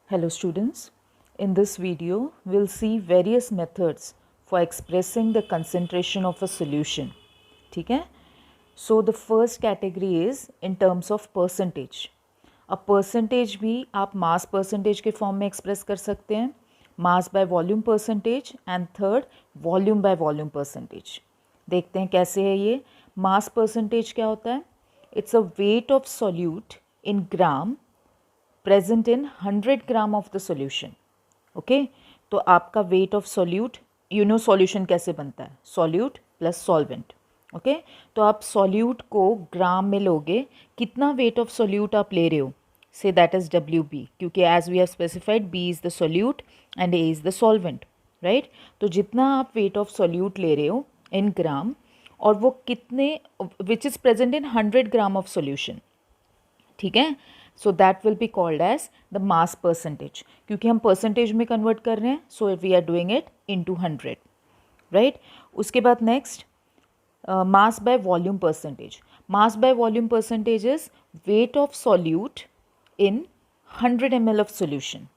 Hello students, in this video we'll see various methods for expressing the concentration of a solution. ठीक है? So the first category is in terms of percentage. अब percentage भी आप mass percentage के form में express कर सकते हैं, mass by volume percentage and third volume by volume percentage. देखते हैं कैसे है ये. mass percentage क्या होता है? It's a weight of solute in gram present in 100 gram of the solution. Okay, तो आपका wait of solute, you know solution कैसे बनता है, सॉल्यूट प्लस सॉल्वेंट. ओके, तो आप सॉल्यूट को ग्राम में लोगे, कितना वेट ऑफ सॉल्यूट आप ले रहे हो, से दैट इज WB, क्योंकि as we have specified B is the solute and A is the solvent, right. तो जितना आप वेट ऑफ सॉल्यूट ले रहे हो इन ग्राम, और वो कितने, which is present in 100 gram of solution. ठीक है, so that will be called as the mass percentage, क्योंकि हम परसेंटेज में कन्वर्ट कर रहे हैं, so we are doing it into 100, right. उसके बाद next mass by volume percentage. Mass by volume percentage is weight of solute in 100 ml of solution.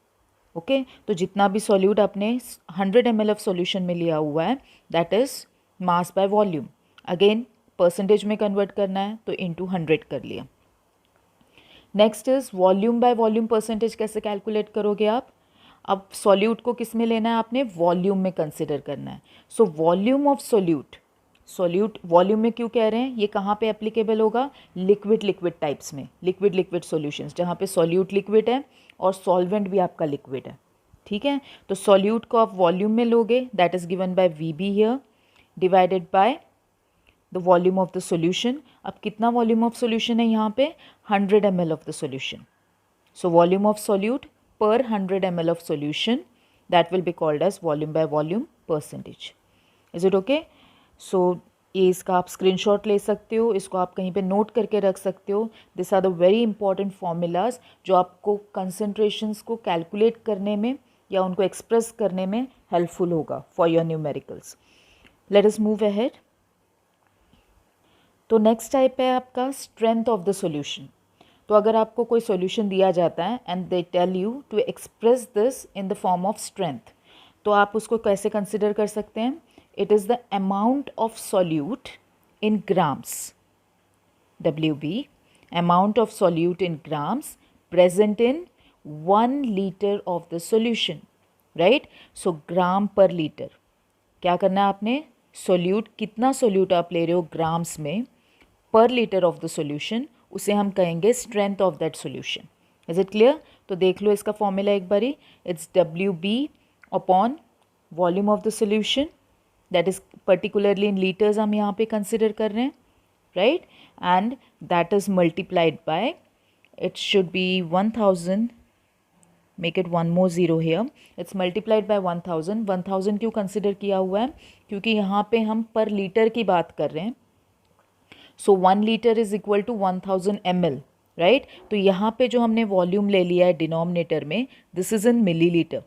Okay, तो जितना भी सॉल्यूट आपने 100 ml ऑफ सोल्यूशन में लिया हुआ है, that is mass by volume. Again percentage में कन्वर्ट करना है तो इनटू 100 कर लिया. Next is volume by volume percentage. कैसे कैलकुलेट करोगे आप? अब सॉल्यूट को किस में लेना है आपने, वॉल्यूम में कंसिडर करना है. सो volume of solute, solute volume में क्यों कह रहे हैं, ये कहाँ पे एप्लीकेबल होगा, लिक्विड लिक्विड टाइप्स में, लिक्विड लिक्विड सॉल्यूशंस, जहाँ पे सॉल्यूट लिक्विड है और सॉल्वेंट भी आपका लिक्विड है. ठीक है, तो सॉल्यूट को आप वॉल्यूम में लोगे, that is given by VB here, divided by the volume of the solution. अब कितना वॉल्यूम ऑफ सोल्यूशन है यहाँ पे, 100 ml of the solution. So volume of solute per 100 ml of solution, that will be called as volume by volume percentage. Is it okay? So ये इसका आप screenshot ले सकते हो, इसको आप कहीं पे नोट करके रख सकते हो. This are the very important formulas जो आपको कंसनट्रेशंस को कैलकुलेट करने में या उनको एक्सप्रेस करने में हेल्पफुल होगा for your numericals. Let us move ahead. तो नेक्स्ट टाइप है आपका स्ट्रेंथ ऑफ द सॉल्यूशन. तो अगर आपको कोई सॉल्यूशन दिया जाता है and they tell you to express this in the form of strength, तो आप उसको कैसे कंसिडर कर सकते हैं. It is the amount of solute in grams, WB, amount of solute in grams present in 1 litre of the solution, right. So gram per litre, क्या करना है आपने, सॉल्यूट, कितना सॉल्यूट आप ले रहे हो ग्राम्स में पर लीटर ऑफ द सॉल्यूशन, उसे हम कहेंगे strength of that solution. Is it clear? तो देख लो इसका फॉर्मूला एक बारी. It's WB upon volume of the solution, that is particularly in litres हम यहाँ पे कंसिडर कर रहे हैं, right. And that is multiplied by, it should be 1000, make it 1 more 0 here, it's multiplied by 1000. 1000 क्यों कंसिडर किया हुआ है, क्योंकि यहाँ पे हम पर लीटर की बात कर रहे हैं. So 1 litre is equal to 1000 ml, right. तो यहाँ पे जो हमने वॉल्यूम ले लिया है डिनोमिनेटर में, this is in millilitre.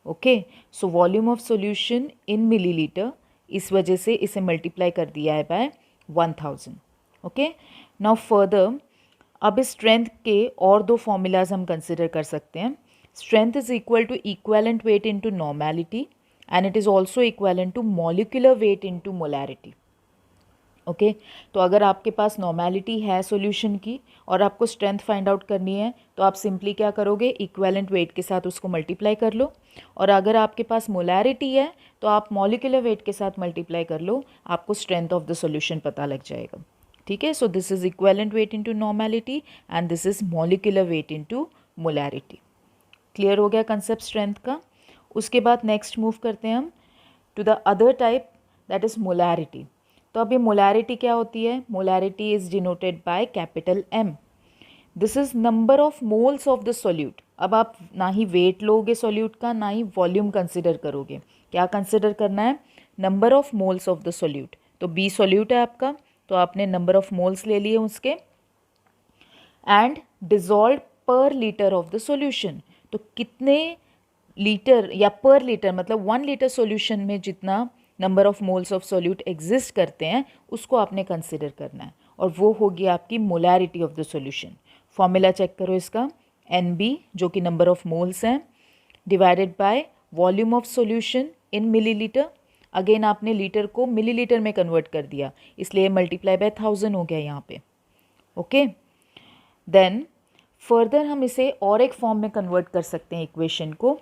Okay, so volume of solution in millilitre, इस वजह से इसे मल्टीप्लाई कर दिया है बाय 1000. ओके, नाउ फर्दर अब इस स्ट्रेंथ के और दो फॉर्मूलाज हम कंसिडर कर सकते हैं. Strength is equal to equivalent weight into normality and it is also equivalent to molecular weight into molarity. Okay, तो अगर आपके पास नॉर्मेलिटी है सॉल्यूशन की और आपको स्ट्रेंथ फाइंड आउट करनी है, तो आप सिंपली क्या करोगे, इक्वेलेंट वेट के साथ उसको मल्टीप्लाई कर लो. और अगर आपके पास मोलैरिटी है तो आप मॉलिक्यूलर वेट के साथ मल्टीप्लाई कर लो, आपको स्ट्रेंथ ऑफ द सॉल्यूशन पता लग जाएगा. ठीक है, so this is equivalent weight into normality and this is molecular weight into molarity. Clear हो गया कंसेप्ट स्ट्रेंथ का. उसके बाद नेक्स्ट मूव करते हैं हम to the other type, that is molarity. तो अब ये मोलैरिटी क्या होती है, molarity is denoted by capital M. This is number of moles of the solute. अब आप ना ही वेट लोगे सॉल्यूट का, ना ही वॉल्यूम कंसिडर करोगे. क्या कंसिडर करना है, number of moles of the solute. तो B सॉल्यूट है आपका, तो आपने नंबर ऑफ मोल्स ले लिए उसके, एंड डिजॉल्व पर लीटर ऑफ द सॉल्यूशन. तो कितने लीटर या पर लीटर, मतलब 1 लीटर सॉल्यूशन में जितना number of moles of solute exist करते हैं, उसको आपने कंसिडर करना है, और वो होगी आपकी molarity of the solution. Formula check करो इसका, NB जो कि नंबर ऑफ मोल्स हैं, divided by volume of solution in millilitre. Again आपने लीटर को मिलीलीटर में कन्वर्ट कर दिया, इसलिए मल्टीप्लाई बाय 1000 हो गया यहाँ पे। ओके, देन फर्दर हम इसे और एक फॉर्म में कन्वर्ट कर सकते हैं इक्वेशन को,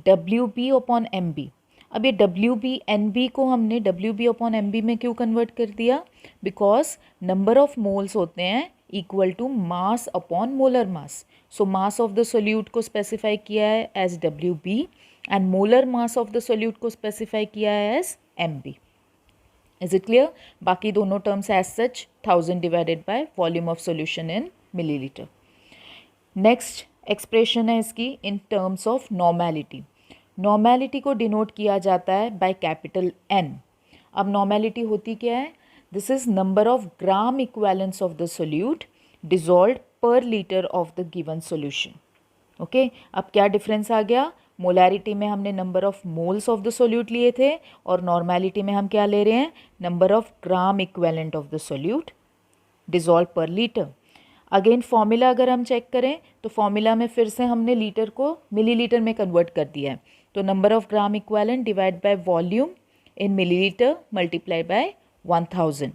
WB अपॉन MB। अब ये WB को हमने WB अपॉन MB में क्यों कन्वर्ट कर दिया? बिकॉज नंबर ऑफ मोल्स होते हैं equal to mass upon molar mass. So mass of the solute को स्पेसिफाई किया है as WB and molar mass of the solute को स्पेसिफाई किया है as MB। Is it clear? बाकी दोनों terms as such 1000 divided by volume of solution in millilitre. Next expression है इसकी in terms of normality. Normality को denote किया जाता है बाय कैपिटल N। अब नॉर्मेलिटी होती क्या है? This is number of gram equivalence of the solute dissolved per litre of the given solution. Okay, अब क्या डिफरेंस आ गया? मोलैरिटी में हमने number of moles of the solute लिए थे और नॉर्मेलिटी में हम क्या ले रहे हैं? Number of gram equivalent of the solute dissolve पर लीटर। अगेन फॉर्मूला अगर हम चेक करें तो फॉर्मूला में फिर से हमने लीटर को मिलीलीटर में कन्वर्ट कर दिया है, तो number of gram equivalent divide by volume in millilitre multiply by 1000।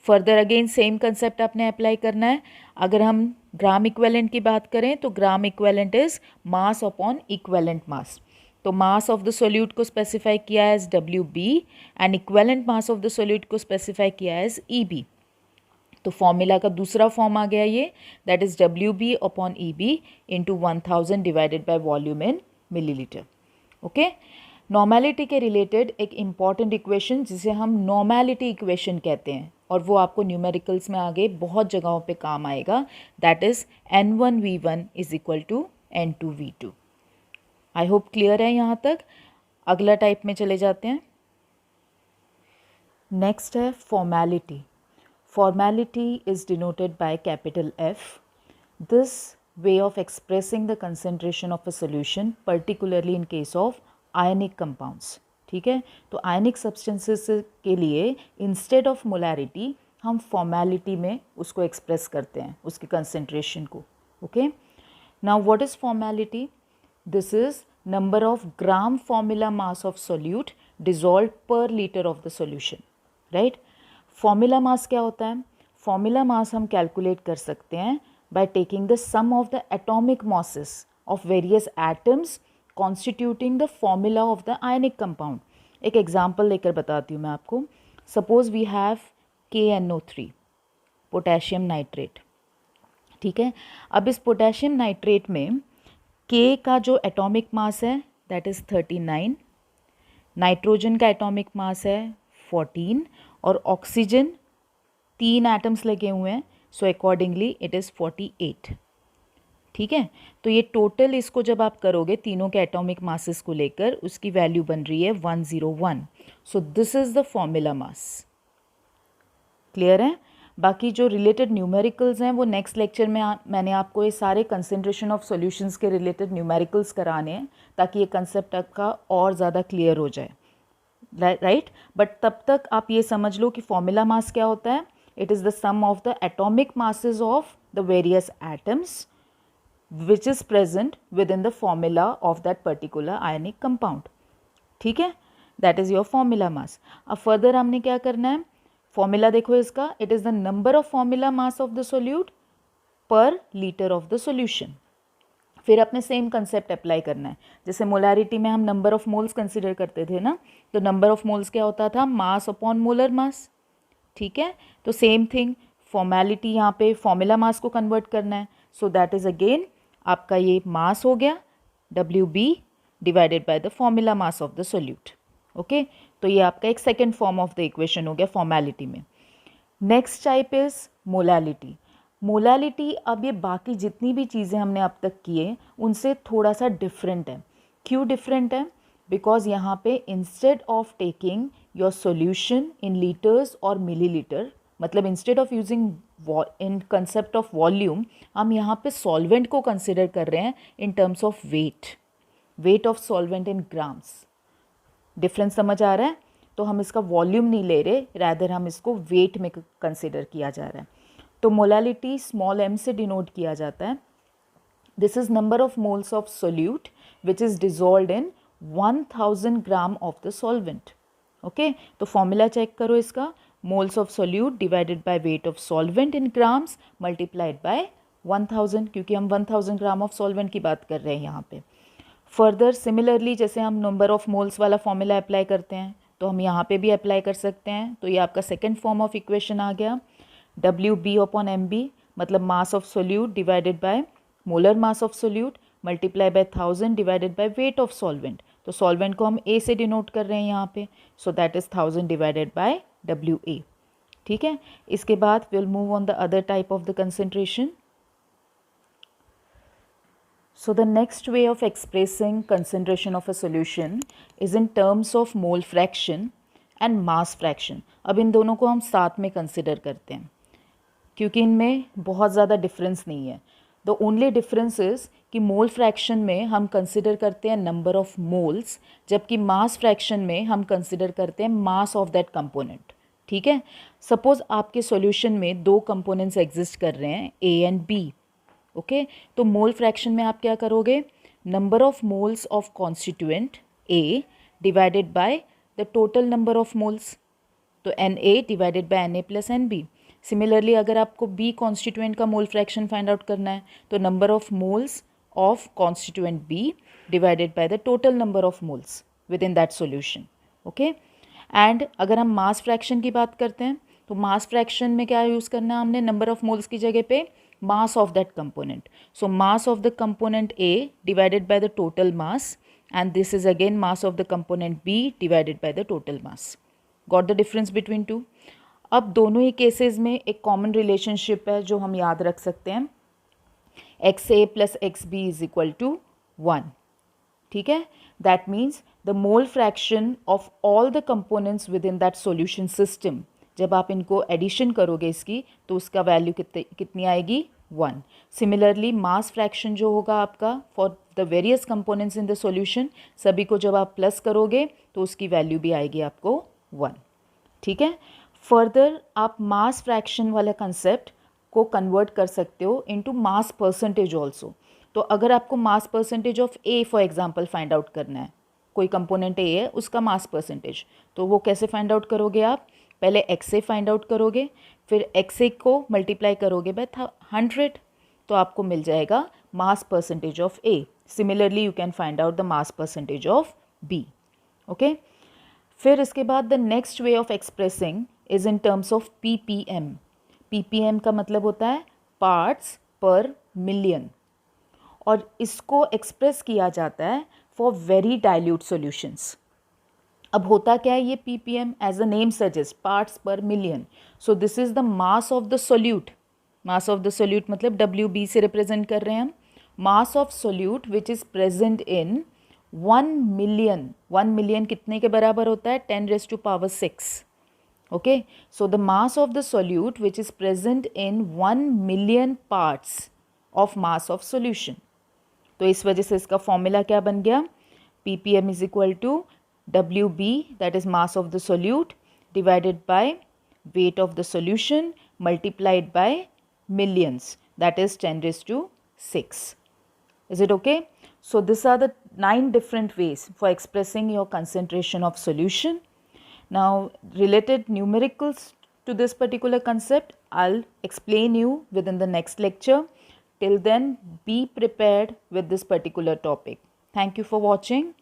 Further again same concept आपने अप्लाई करना है। अगर हम ग्राम इक्वेलेंट की बात करें तो gram equivalent is mass upon equivalent mass. तो मास ऑफ द सोल्यूट को स्पेसिफाई किया as WB and equivalent mass of the solute को स्पेसिफाई किया एज EB। तो फॉर्मूला का दूसरा फॉर्म आ गया ये, that is WB upon EB into 1000 divided by volume in millilitre. Okay, normality के रिलेटेड एक इम्पॉर्टेंट इक्वेशन जिसे हम नॉर्मेलिटी इक्वेशन कहते हैं और वो आपको न्यूमेरिकल्स में आगे बहुत जगहों पे काम आएगा, that is N1V1 is equal to N2V2। I hope clear है यहाँ तक। अगला टाइप में चले जाते हैं। नेक्स्ट है formality. Formality is denoted by capital F. This way of expressing the concentration of a solution, particularly in case of ionic compounds. ठीक है, तो ionic substances के लिए instead of molarity हम formality में उसको express करते हैं, उसकी concentration को. Okay. Now what is formality? This is number of gram formula mass of solute dissolved per liter of the solution. Right? Formula mass क्या होता है? फॉर्मूला मास हम कैलकुलेट कर सकते हैं by taking the sum of the atomic masses of various atoms constituting the formula of the ionic compound. एक example लेकर बताती हूँ मैं आपको। Suppose we have KNO3 potassium nitrate. ठीक है, अब इस पोटेशियम नाइट्रेट में K का जो एटॉमिक मास है दैट इज़ 39, नाइट्रोजन का एटॉमिक मास है 14 और ऑक्सीजन 3 एटम्स लगे हुए हैं, सो अकॉर्डिंगली इट इज़ 48। ठीक है, तो ये टोटल इसको जब आप करोगे तीनों के एटॉमिक मासेस को लेकर उसकी वैल्यू बन रही है 101। सो this is the formula mass. Clear है? बाकी जो रिलेटेड न्यूमेरिकल्स हैं वो नेक्स्ट लेक्चर में मैंने आपको ये सारे कंसंट्रेशन ऑफ सॉल्यूशंस के रिलेटेड न्यूमेरिकल्स कराने हैं ताकि ये कंसेप्ट आपका और ज़्यादा क्लियर हो जाए। राइट, बट तब तक आप ये समझ लो कि फॉर्मूला मास क्या होता है। It is the sum of the atomic masses of the various atoms which is present with in the formula of that particular ionic compound. ठीक है, that is your formula mass. अब further हमने क्या करना है? फॉर्मूला देखो इसका, it is the number of formula mass of the solute per litre of the solution. फिर अपने सेम कंसेप्ट अप्लाई करना है। जैसे मोलैरिटी में हम नंबर ऑफ मोल्स कंसिडर करते थे ना, तो नंबर ऑफ मोल्स क्या होता था? मास अपॉन मोलर मास। ठीक है, तो सेम थिंग फॉर्मेलिटी यहाँ पे फॉर्मूला मास को कन्वर्ट करना है। सो दैट इज़ अगेन आपका ये मास हो गया WB divided by the formula mass of the solute. Okay, तो ये आपका एक second form of the equation हो गया फॉर्मेलिटी में। Next type is molality. Molality अब ये बाकी जितनी भी चीज़ें हमने अब तक किए उनसे थोड़ा सा डिफरेंट है। क्यों डिफरेंट है? बिकॉज यहाँ पे instead of taking your solution in litres और मिलीलीटर, मतलब instead of using in concept of volume, हम यहाँ पे सॉल्वेंट को कंसिडर कर रहे हैं इन terms of weight of solvent in grams. Difference समझ आ रहा है? तो हम इसका वॉल्यूम नहीं ले रहे, रैदर हम इसको वेट में कंसिडर किया जा रहा है। तो मोलैलिटी स्मॉल m से डिनोट किया जाता है This is number of moles of solute which is dissolved in 1000 gram of the solvent. Okay, तो फॉर्मूला चेक करो इसका, moles of solute divided by weight of solvent in grams multiplied by 1000, क्योंकि हम 1000 gram of solvent की बात कर रहे हैं यहाँ पे. फर्दर सिमिलरली जैसे हम नंबर ऑफ मोल्स वाला फॉर्मूला अप्लाई करते हैं तो हम यहाँ पे भी अप्लाई कर सकते हैं. तो ये आपका सेकेंड फॉर्म ऑफ इक्वेशन आ गया. WB/MB मतलब मास of solute divided by molar mass of solute multiply by 1000 divided by weight of solvent. तो सॉल्वेंट को हम A से डिनोट कर रहे हैं यहाँ पे, so that is 1000 divided bye WA. ठीक है, इसके बाद will move on the other type of the concentration. So the next way of expressing concentration of a solution is in terms of mole fraction and mass fraction. अब इन दोनों को हम साथ में कंसिडर करते हैं क्योंकि इनमें बहुत ज़्यादा डिफरेंस नहीं है. द ओनली डिफरेंस इज़ कि मोल फ्रैक्शन में हम कंसिडर करते हैं नंबर ऑफ मोल्स, जबकि मास फ्रैक्शन में हम कंसिडर करते हैं मास ऑफ दैट कंपोनेंट. ठीक है, सपोज़ आपके सॉल्यूशन में दो कंपोनेंट्स एग्जिस्ट कर रहे हैं A एंड B. ओके, तो मोल फ्रैक्शन में आप क्या करोगे, number of moles of constituent A divided by the total number of moles, तो Na divided by Na plus NB. Similarly अगर आपको B कॉन्स्टिट्यूएंट का मोल फ्रैक्शन फाइंड आउट करना है तो number of moles of constituent B divided by the total number of moles with in that solution. Okay, and अगर हम mass fraction की बात करते हैं तो मास फ्रैक्शन में क्या यूज़ करना है हमने, नंबर ऑफ मोल्स की जगह पे mass of that component. So mass of the component A divided by the total mass, and this is again mass of the component B divided by the total mass. Got the difference between two? अब दोनों ही cases में एक common relationship है जो हम याद रख सकते हैं, XA plus XB is equal to 1. ठीक है, that means the mole fraction of all the components within that solution system, जब आप इनको एडिशन करोगे इसकी तो उसका वैल्यू कितनी आएगी, 1. सिमिलरली मास फ्रैक्शन जो होगा आपका for the various components in the solution, सभी को जब आप प्लस करोगे तो उसकी वैल्यू भी आएगी आपको 1. ठीक है, फर्दर आप मास फ्रैक्शन वाला कंसेप्ट को कन्वर्ट कर सकते हो इनटू मास परसेंटेज ऑल्सो. तो अगर आपको mass percentage of A for example find out करना है, कोई कंपोनेंट A है उसका मास परसेंटेज, तो वो कैसे फाइंड आउट करोगे आप, पहले XA फाइंड आउट करोगे, फिर XA को मल्टीप्लाई करोगे बाय 100 तो आपको मिल जाएगा mass percentage of A. Similarly you can find out the mass percentage of B. Okay, फिर इसके बाद the next way of expressing is in terms of PPM. PPM का मतलब होता है पार्ट्स पर मिलियन, और इसको एक्सप्रेस किया जाता है फॉर वेरी डाइल्यूट सॉल्यूशंस. अब होता क्या है ये PPM, as a name suggest, parts per million. So this is the mass of the solute. Mass of the solute मतलब WB से रिप्रेजेंट कर रहे हैं हम. Mass of solute which is present in 1 million. 1 million कितने के बराबर होता है, 10⁻⁶. Okay, so the mass of the solute which is present in 1 million parts of mass of solution. तो इस वजह से इसका फॉर्मूला क्या बन गया, PPM is equal to WB, that is mass of the solute, divided by weight of the solution multiplied by millions, that is 10⁶. Is it okay? So these are the 9 different ways for expressing your concentration of solution. Now related numericals to this particular concept I'll explain you within the next lecture. Till then, be prepared with this particular topic. Thank you for watching.